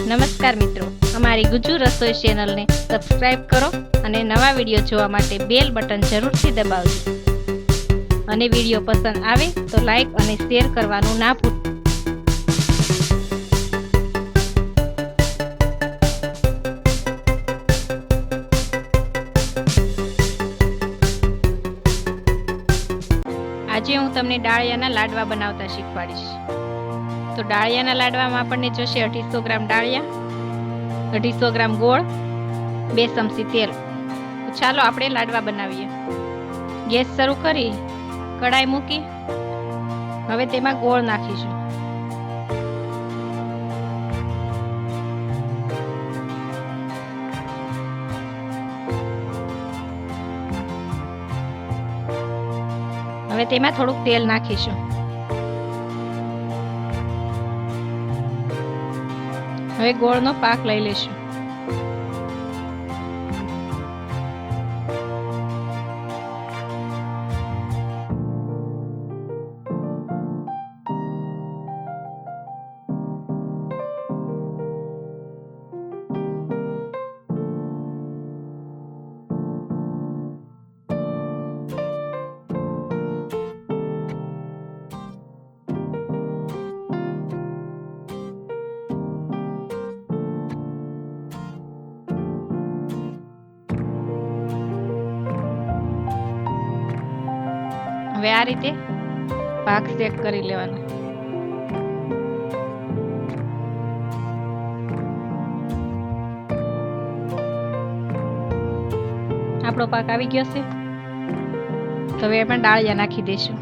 નમસ્કાર મિત્રો, અમારી ગુજ્જુ રસોઈ ચેનલને સબસ્ક્રાઇબ કરો અને નવા વિડીયો જોવા માટે બેલ બટન જરૂરથી દબાવજો. અને વિડીયો પસંદ આવે તો લાઈક અને શેર કરવાનું ના ભૂલતા. આજે હું તમને ડાળિયાના લાડવા બનાવતા શીખવાડીશ. તો ડાળિયાના લાડવામાં આપણને જોશે 250 ગ્રામ ડાળિયા, 250 ગ્રામ ગોળ, 2 ચમચી તેલ. તો ચાલો આપણે લાડવા બનાવીએ. ગેસ શરૂ કરી કડાઈ મૂકી હવે તેમાં ગોળ નાખીશું. હવે તેમાં થોડુંક તેલ નાખીશું. હવે ગોળનો પાક લઈ લેશું. હવે આ રીતે પાક ચેક કરી લેવાનો. આપણો પાક આવી ગયો છે. તો હવે એમાં ડાળિયા નાખી દઈશું.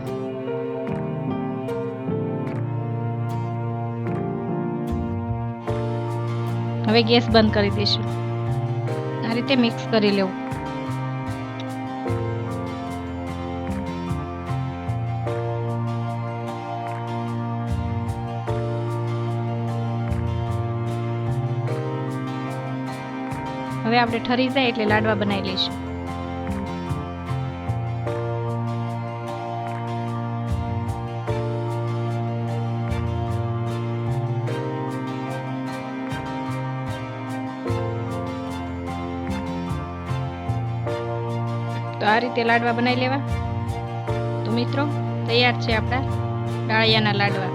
હવે ગેસ બંધ કરી દઈશું. આ રીતે મિક્સ કરી લેવું. હવે આપણે ઠરી જાય એટલે લાડવા બનાવી લઈશું. તો આ રીતે લાડવા બનાવી લેવા. તો મિત્રો તૈયાર છે આપણા ડાળિયાના લાડવા.